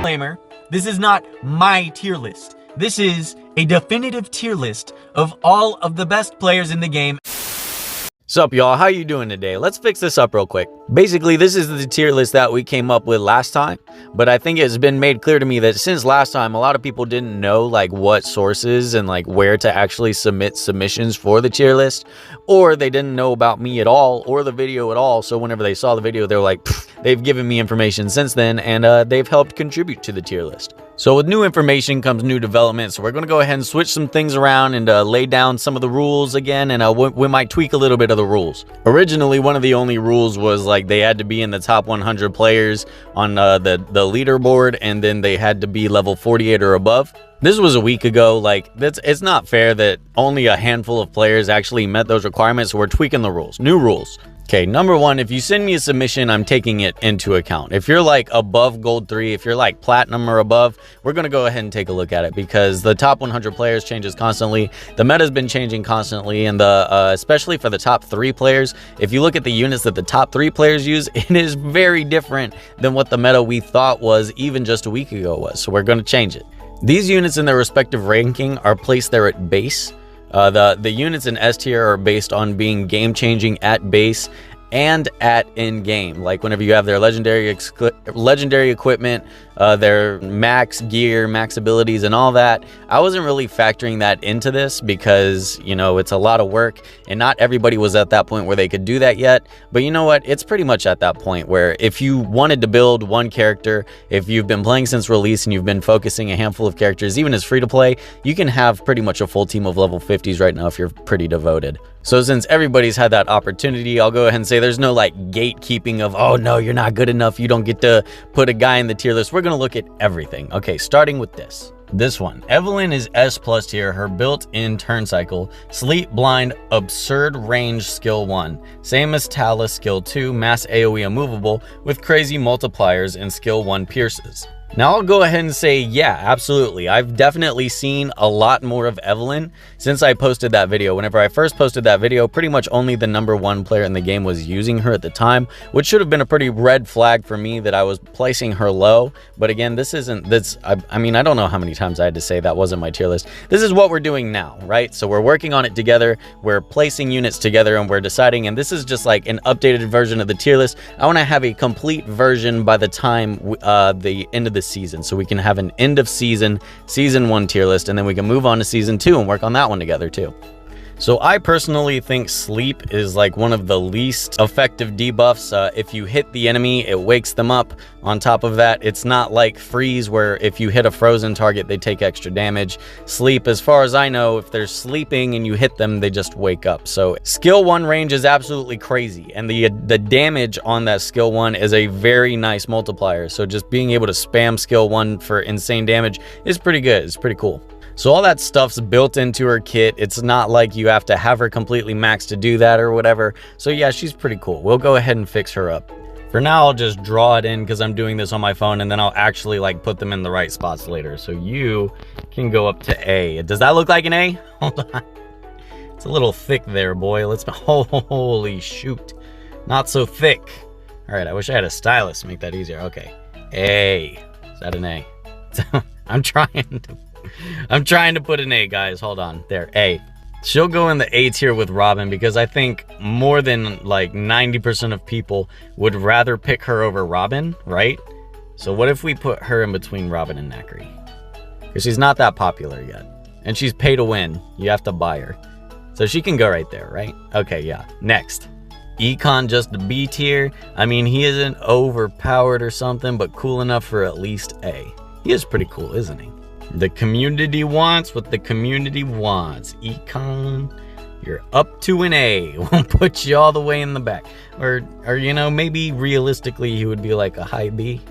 disclaimer, this is not my tier list. This is a definitive tier list of all of the best players in the game. Sup y'all, how you doing today? Let's fix this up real quick. Basically, this is the tier list that we came up with last time, but I think it's been made clear to me that since last time, a lot of people didn't know like what sources and like where to actually submit submissions for the tier list, or they didn't know about me at all or the video at all. So whenever they saw the video, they're like, they've given me information since then, and they've helped contribute to the tier list. So with new information comes new development, so we're going to go ahead and switch some things around and lay down some of the rules again, and we might tweak a little bit of the rules. Originally, one of the only rules was like they had to be in the top 100 players on the leaderboard, and then they had to be level 48 or above. This was a week ago. Like, it's not fair that only a handful of players actually met those requirements, so we're tweaking the rules. New rules. Okay, number one, if you send me a submission, I'm taking it into account. If you're like above gold 3, if you're like platinum or above, we're going to go ahead and take a look at it because the top 100 players changes constantly. The meta's been changing constantly, and especially for the top 3 players, if you look at the units that the top 3 players use, it is very different than what the meta we thought was even just a week ago was. So we're going to change it. These units in their respective ranking are placed there at base. The units in S tier are based on being game-changing at base and at in-game. Like whenever you have their legendary equipment, their max gear, max abilities, and all that. I wasn't really factoring that into this because, you know, it's a lot of work and not everybody was at that point where they could do that yet. But you know what? It's pretty much at that point where if you wanted to build one character, if you've been playing since release and you've been focusing a handful of characters, even as free to play, you can have pretty much a full team of level 50s right now if you're pretty devoted. So since everybody's had that opportunity, I'll go ahead and say there's no like gatekeeping of, oh no, you're not good enough, you don't get to put a guy in the tier list. We're going to look at everything. Okay, starting with this one. Evelyn is S+ tier, her built-in turn cycle, sleep, blind, absurd range skill 1. Same as Talus skill 2, mass AoE immovable with crazy multipliers and skill 1 pierces. Now I'll go ahead and say, yeah, absolutely. I've definitely seen a lot more of Evelyn since I posted that video. Whenever I first posted that video, pretty much only the #1 player in the game was using her at the time, which should have been a pretty red flag for me that I was placing her low. But again, I mean, I don't know how many times I had to say that wasn't my tier list. This is what we're doing now, right? So we're working on it together. We're placing units together and we're deciding, and this is just like an updated version of the tier list. I want to have a complete version by the time the end of the season, so we can have an end of season 1 tier list, and then we can move on to season 2 and work on that one together too. So I personally think sleep is like one of the least effective debuffs. If you hit the enemy, it wakes them up. On top of that, it's not like freeze where if you hit a frozen target, they take extra damage. Sleep, as far as I know, if they're sleeping and you hit them, they just wake up. So skill 1 range is absolutely crazy, and the damage on that skill 1 is a very nice multiplier. So just being able to spam skill 1 for insane damage is pretty good. It's pretty cool. So all that stuff's built into her kit. It's not like you have to have her completely maxed to do that or whatever. So yeah, she's pretty cool. We'll go ahead and fix her up. For now, I'll just draw it in because I'm doing this on my phone, and then I'll actually like put them in the right spots later. So you can go up to A. Does that look like an A? Hold on. It's a little thick there, boy. Holy shoot. Not so thick. All right, I wish I had a stylus to make that easier. Okay. A. Is that an A? I'm trying to put an A, guys. Hold on. There, A. She'll go in the A tier with Robin because I think more than like 90% of people would rather pick her over Robin, right? So what if we put her in between Robin and Nakri? Because she's not that popular yet. And she's pay to win. You have to buy her. So she can go right there, right? Okay, yeah. Next. Econ, just a B tier. I mean, he isn't overpowered or something, but cool enough for at least A. He is pretty cool, isn't he? The community wants what the community wants. Econ, you're up to an A. We'll put you all the way in the back. Or you know, maybe realistically he would be like a high B.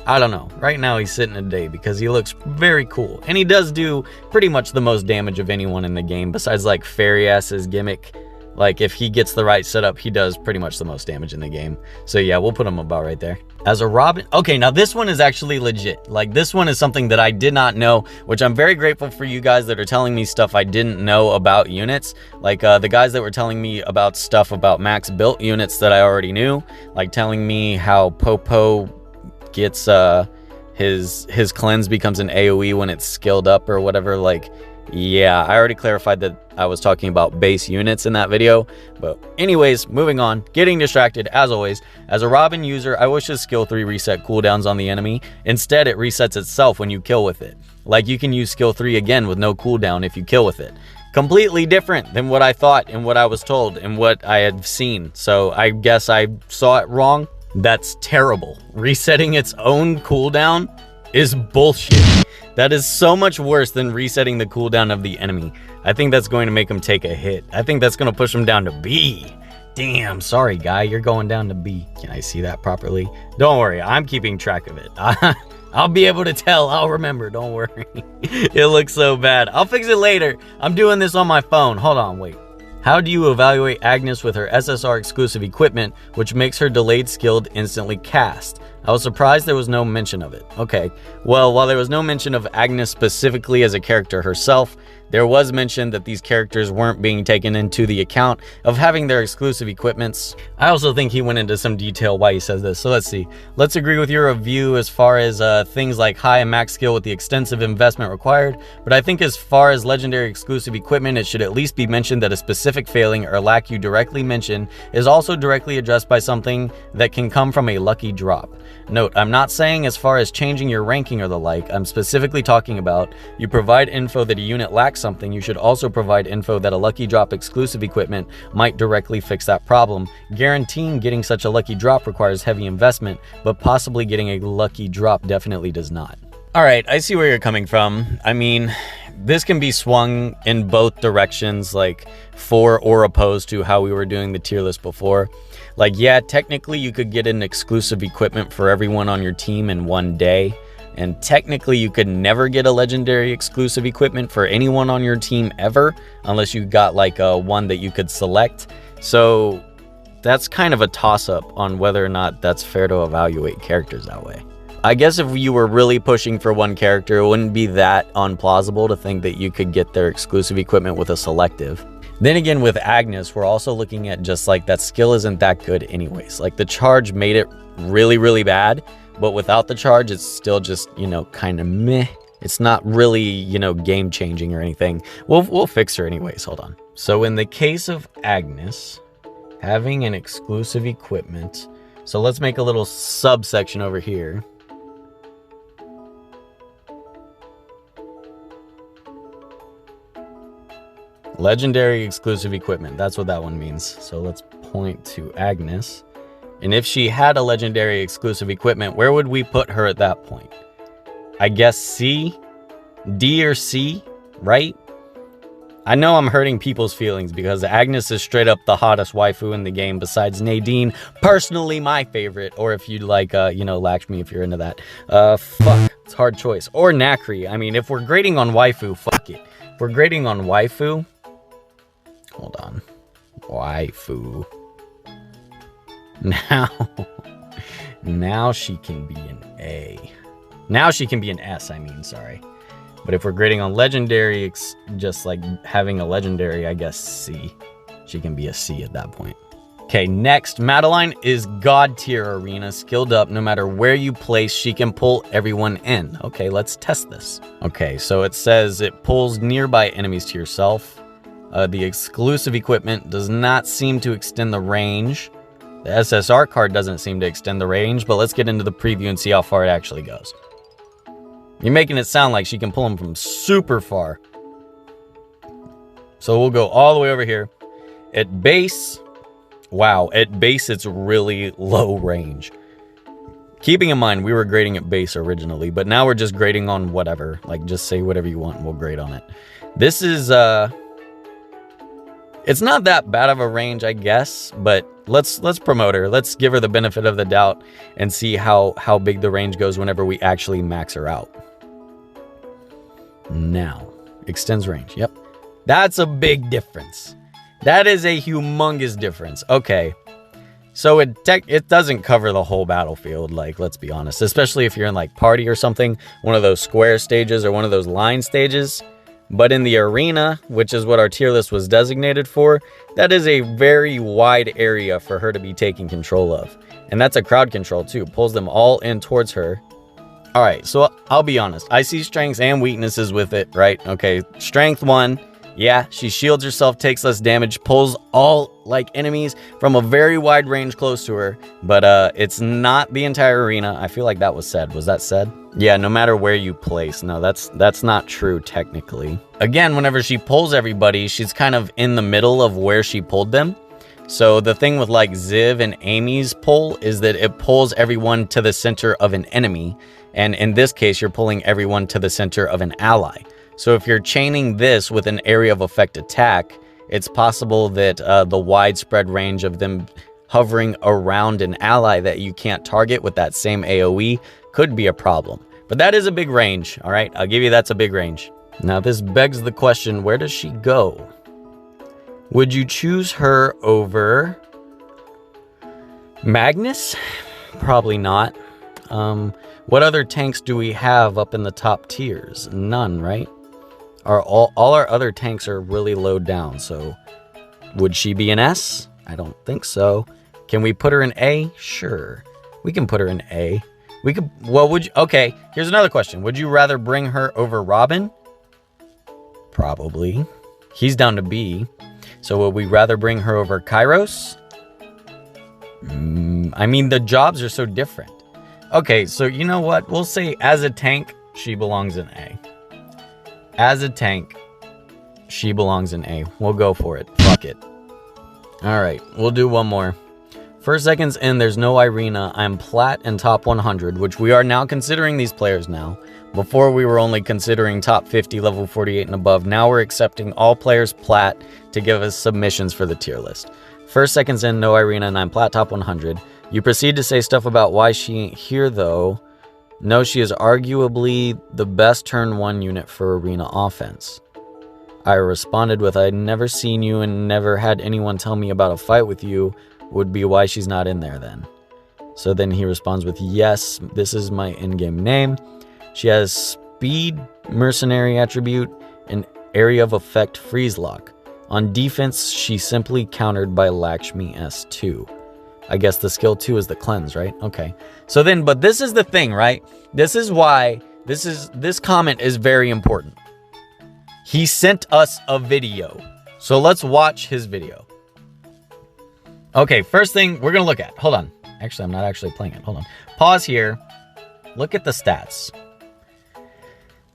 I don't know. Right now he's sitting at A because he looks very cool. And he does do pretty much the most damage of anyone in the game besides like Fairy Ass's gimmick. Like if he gets the right setup, he does pretty much the most damage in the game. So yeah, we'll put him about right there. As a Robin, okay, now this one is actually legit. Like this one is something that I did not know, which I'm very grateful for you guys that are telling me stuff I didn't know about units. Like the guys that were telling me about stuff about max built units that I already knew, like telling me how Popo gets his cleanse becomes an AoE when it's skilled up or whatever. Like, yeah, I already clarified that I was talking about base units in that video. But anyways, moving on, getting distracted as always. As a Robin user, I wish his skill 3 reset cooldowns on the enemy. Instead, it resets itself when you kill with it. Like, you can use skill 3 again with no cooldown if you kill with it. Completely different than what I thought and what I was told and what I had seen. So I guess I saw it wrong. That's terrible. Resetting its own cooldown is bullshit. That is so much worse than resetting the cooldown of the enemy. I think that's going to make him take a hit. I think that's going to push him down to B. Damn, sorry guy, you're going down to B. Can I see that properly? Don't worry, I'm keeping track of it. I'll be able to tell, I'll remember, don't worry. It looks so bad. I'll fix it later. I'm doing this on my phone. Hold on, wait. How do you evaluate Agnes with her SSR exclusive equipment, which makes her delayed skilled instantly cast? I was surprised there was no mention of it. Okay, well, while there was no mention of Agnes specifically as a character herself, there was mention that these characters weren't being taken into the account of having their exclusive equipments. I also think he went into some detail why he says this, so let's see. Let's agree with your review as far as things like high and max skill with the extensive investment required, but I think as far as legendary exclusive equipment, it should at least be mentioned that a specific failing or lack you directly mention is also directly addressed by something that can come from a lucky drop. Note, I'm not saying as far as changing your ranking or the like, I'm specifically talking about you provide info that a unit lacks something, you should also provide info that a lucky drop exclusive equipment might directly fix that problem. Guaranteeing getting such a lucky drop requires heavy investment, but possibly getting a lucky drop definitely does not. Alright, I see where you're coming from. I mean, this can be swung in both directions, like for or opposed to how we were doing the tier list before. Like, yeah, technically you could get an exclusive equipment for everyone on your team in one day. And technically you could never get a legendary exclusive equipment for anyone on your team ever, unless you got like a one that you could select. So that's kind of a toss-up on whether or not that's fair to evaluate characters that way. I guess if you were really pushing for one character, it wouldn't be that unplausible to think that you could get their exclusive equipment with a selective. Then again, with Agnes, we're also looking at just like that skill isn't that good anyways. Like the charge made it really, really bad, but without the charge, it's still just, you know, kind of meh. It's not really, you know, game changing or anything. We'll fix her anyways, hold on. So in the case of Agnes, having an exclusive equipment, so let's make a little subsection over here. Legendary exclusive equipment, that's what that one means. So let's point to Agnes. And if she had a legendary exclusive equipment, where would we put her at that point? I guess C? D or C, right? I know I'm hurting people's feelings because Agnes is straight up the hottest waifu in the game besides Nadine. Personally, my favorite. Or if you'd like, you know, Lakshmi if you're into that. Fuck, it's a hard choice. Or Nakri. I mean, if we're grading on waifu, fuck it. If we're grading on waifu... Hold on. Waifu. Now she can be an A. Now she can be an S, I mean, sorry. But if we're grading on legendary, just like having a legendary, I guess C. She can be a C at that point. Okay, next, Madeline is God tier Arena, skilled up. No matter where you place, she can pull everyone in. Okay, let's test this. Okay, so it says it pulls nearby enemies to yourself. The exclusive equipment does not seem to extend the range. The SSR card doesn't seem to extend the range, but let's get into the preview and see how far it actually goes. You're making it sound like she can pull them from super far. So we'll go all the way over here. At base, wow, at base it's really low range. Keeping in mind, we were grading at base originally, but now we're just grading on whatever. Like, just say whatever you want and we'll grade on it. This is, it's not that bad of a range, I guess, but let's promote her. Let's give her the benefit of the doubt and see how big the range goes whenever we actually max her out. Now, extends range. Yep. That's a big difference. That is a humongous difference. Okay. So it doesn't cover the whole battlefield, like, let's be honest. Especially if you're in, like, party or something. One of those square stages or one of those line stages. But in the arena, which is what our tier list was designated for, that is a very wide area for her to be taking control of. And that's a crowd control too. Pulls them all in towards her. All right, so I'll be honest. I see strengths and weaknesses with it, right? Okay, strength 1. Yeah, she shields herself, takes less damage, pulls all like enemies from a very wide range close to her. But it's not the entire arena. I feel like that was said. Was that said? Yeah, no matter where you place. No, that's not true technically. Again, whenever she pulls everybody, she's kind of in the middle of where she pulled them. So the thing with like Ziv and Amy's pull is that it pulls everyone to the center of an enemy. And in this case, you're pulling everyone to the center of an ally. So if you're chaining this with an area of effect attack, it's possible that the widespread range of them hovering around an ally that you can't target with that same AoE could be a problem. But that is a big range, all right? I'll give you that's a big range. Now this begs the question, where does she go? Would you choose her over Magnus? Probably not. What other tanks do we have up in the top tiers? None, right? All our other tanks are really low down, so would she be an S? I don't think so. Can we put her in A? Sure. We can put her in A. We could, well, would you, okay, here's another question. Would you rather bring her over Robin? Probably. He's down to B. So would we rather bring her over Kairos? I mean, the jobs are so different. Okay, so you know what? We'll say as a tank, she belongs in A. As a tank, she belongs in A. We'll go for it. Fuck it. All right, we'll do one more. 1 seconds in, there's no Irena. I'm plat and top 100, which we are now considering these players now. Before we were only considering top 50, level 48 and above. Now we're accepting all players plat to give us submissions for the tier list. 1 seconds in, no Irena, and I'm plat top 100. You proceed to say stuff about why she ain't here though. No, she is arguably the best turn 1 unit for arena offense. I responded with, I'd never seen you and never had anyone tell me about a fight with you, would be why she's not in there then. So then he responds with, yes, this is my in-game name. She has speed, mercenary attribute, and area of effect freeze lock. On defense, she's simply countered by Lakshmi S2. I guess the skill 2 is the cleanse, right? Okay. So then, but this is the thing, right? This is why this comment is very important. He sent us a video. So let's watch his video. Okay, first thing we're going to look at. Hold on. Actually, I'm not actually playing it. Hold on. Pause here. Look at the stats.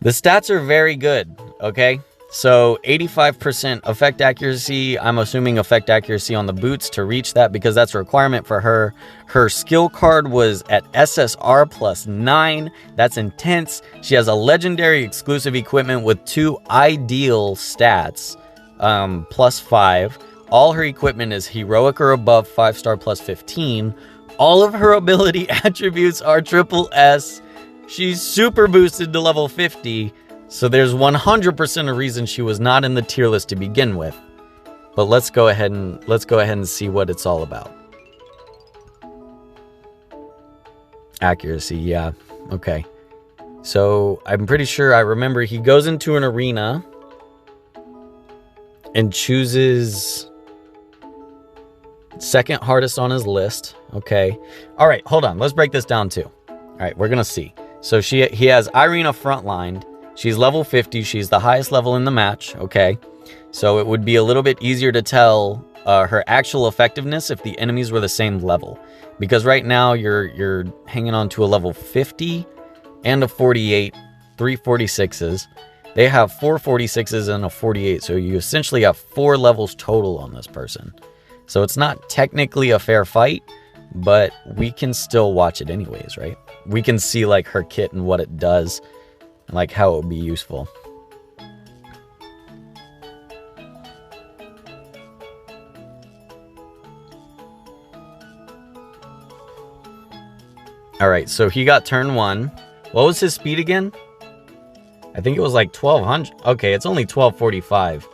The stats are very good, okay? So 85% effect accuracy. I'm assuming effect accuracy on the boots to reach that because that's a requirement for her. Her skill card was at SSR plus 9. That's intense. She has a legendary exclusive equipment with 2 ideal stats, plus 5. All her equipment is heroic or above 5-star plus 15. All of her ability attributes are triple S. She's super boosted to level 50. So there's 100% a reason she was not in the tier list to begin with. But let's go ahead and see what it's all about. Accuracy, yeah. Okay. So I'm pretty sure I remember he goes into an arena and chooses second hardest on his list. Okay. All right, hold on. Let's break this down too. All right, we're going to see. So he has Irena frontlined. She's level 50. She's the highest level in the match. Okay. So it would be a little bit easier to tell her actual effectiveness if the enemies were the same level. Because right now you're hanging on to a level 50 and a 48, 3 46s. They have 4 46s and a 48. So you essentially have 4 levels total on this person. So it's not technically a fair fight, but we can still watch it anyways, right? We can see like her kit and what it does and like how it would be useful. All right, so he got turn 1. What was his speed again? I think it was like 1200. Okay, it's only 1245.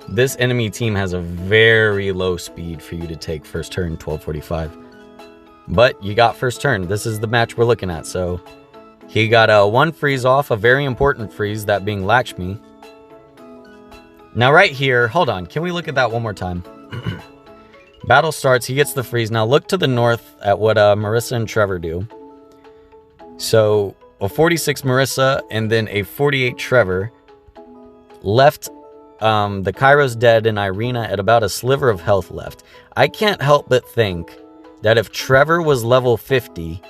This enemy team has a very low speed for you to take first turn, 1245. But you got first turn. This is the match we're looking at. So he got a 1 freeze off, a very important freeze, that being Lakshmi. Now right here, hold on. Can we look at that one more time? Battle starts. He gets the freeze. Now look to the north at what Marissa and Trevor do. So a 46 Marissa, and then a 48 Trevor. Left the Kairos dead and Irena at about a sliver of health left. I can't help but think that if Trevor was level 50,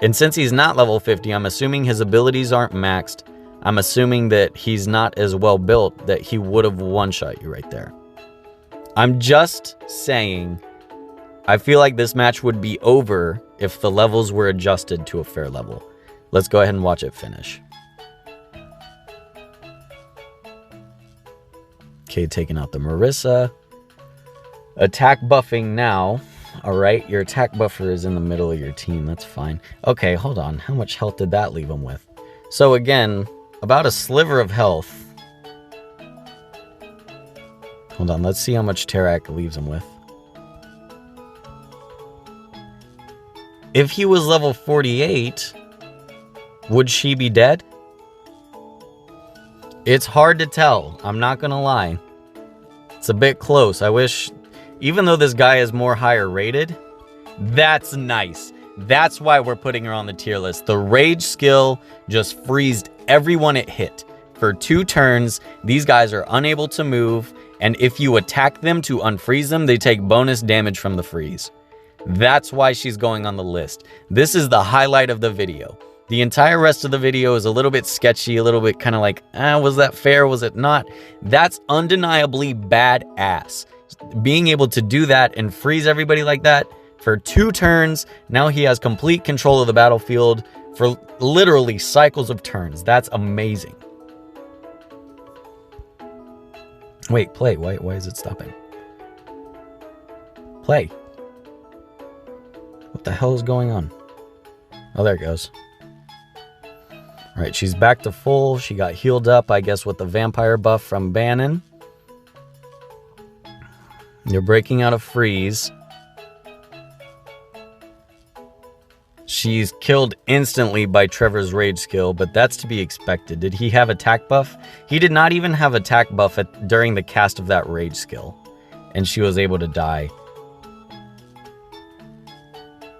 and since he's not level 50, I'm assuming his abilities aren't maxed. I'm assuming that he's not as well built, that he would have one-shot you right there. I'm just saying, I feel like this match would be over if the levels were adjusted to a fair level. Let's go ahead and watch it finish. Okay, taking out the Marissa. Attack buffing now. All right, your attack buffer is in the middle of your team. That's fine. Okay, hold on. How much health did that leave him with? So again, about a sliver of health. Hold on, let's see how much Counterattack leaves him with. If he was level 48, would she be dead? It's hard to tell. I'm not gonna lie. It's a bit close. I wish, even though this guy is more higher rated, that's nice. That's why we're putting her on the tier list. The rage skill just freezed everyone it hit. For 2 turns, these guys are unable to move, and if you attack them to unfreeze them, they take bonus damage from the freeze. That's why she's going on the list. This is the highlight of the video. The entire rest of the video is a little bit sketchy, a little bit kind of like, was that fair? Was it not? That's undeniably badass. Being able to do that and freeze everybody like that for 2 turns, now he has complete control of the battlefield for literally cycles of turns. That's amazing. Wait, play. Why is it stopping? Play. What the hell is going on? Oh, there it goes. All right, she's back to full. She got healed up, I guess, with the vampire buff from Bannon. You're breaking out of freeze. She's killed instantly by Trevor's rage skill, but that's to be expected. Did he have attack buff? He did not even have attack buff during the cast of that rage skill, and she was able to die.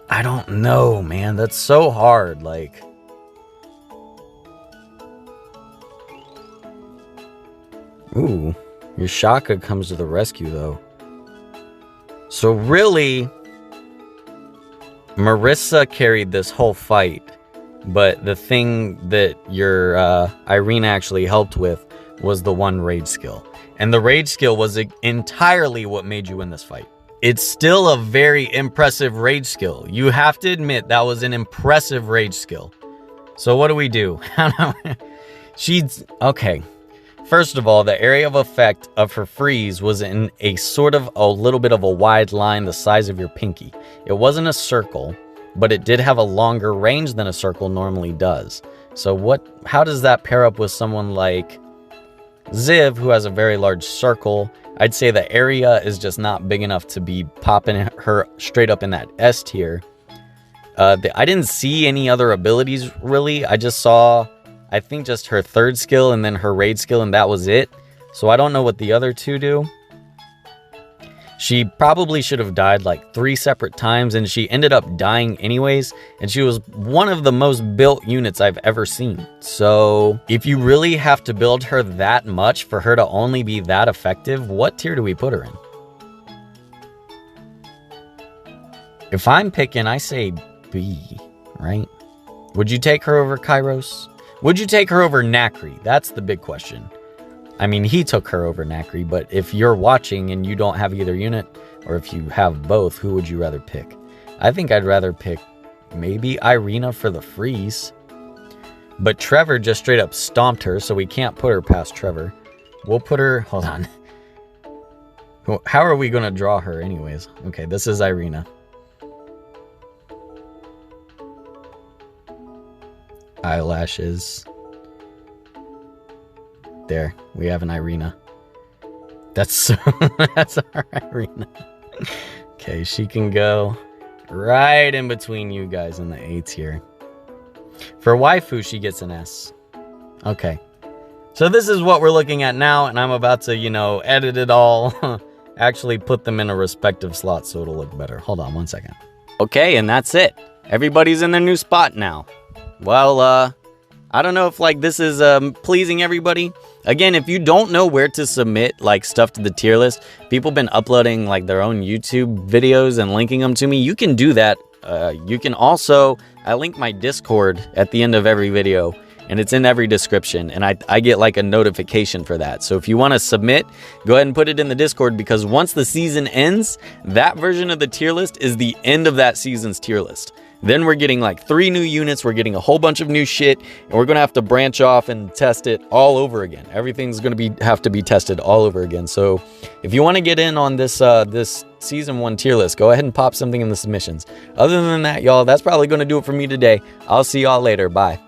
I don't know, man. That's so hard. Like, ooh, your Shaka comes to the rescue, though. So really, Marissa carried this whole fight, but the thing that your Irena actually helped with was the one rage skill. And the rage skill was entirely what made you win this fight. It's still a very impressive rage skill. You have to admit that was an impressive rage skill. So what do we do? She's okay. First of all, the area of effect of her freeze was in a sort of a little bit of a wide line the size of your pinky. It wasn't a circle, but it did have a longer range than a circle normally does. So how does that pair up with someone like Ziv, who has a very large circle? I'd say the area is just not big enough to be popping her straight up in that S tier. I didn't see any other abilities, really. I just saw, I think, just her third skill and then her raid skill, and that was it. So I don't know what the other 2 do. She probably should have died like 3 separate times, and she ended up dying anyways, and she was one of the most built units I've ever seen. So if you really have to build her that much for her to only be that effective, what tier do we put her in? If I'm picking, I say B, right? Would you take her over Kairos? Would you take her over Nakri? That's the big question. I mean, he took her over Nakri, but if you're watching and you don't have either unit, or if you have both, who would you rather pick? I think I'd rather pick maybe Irena for the freeze. But Trevor just straight up stomped her, so we can't put her past Trevor. We'll put her, hold on. How are we going to draw her anyways? Okay, this is Irena. Eyelashes. There, we have an Irena. That's our Irena. Okay, she can go right in between you guys in the A tier. For waifu, she gets an S. Okay. So this is what we're looking at now, and I'm about to, edit it all. Actually put them in a respective slot so it'll look better. Hold on 1 second. Okay, and that's it. Everybody's in their new spot now. Well, I don't know if like this is pleasing everybody. Again, if you don't know where to submit like stuff to the tier list, people been uploading like their own YouTube videos and linking them to me. You can do that. You can also, I link my Discord at the end of every video, and it's in every description, and I get like a notification for that. So if you want to submit, go ahead and put it in the Discord, because once the season ends, that version of the tier list is the end of that season's tier list. Then we're getting like 3 new units, we're getting a whole bunch of new shit, and we're gonna have to branch off and test it all over again. Everything's gonna have to be tested all over again. So if you want to get in on this this season 1 tier list, go ahead and pop something in the submissions. Other than that, y'all, that's probably gonna do it for me today. I'll see y'all later. Bye.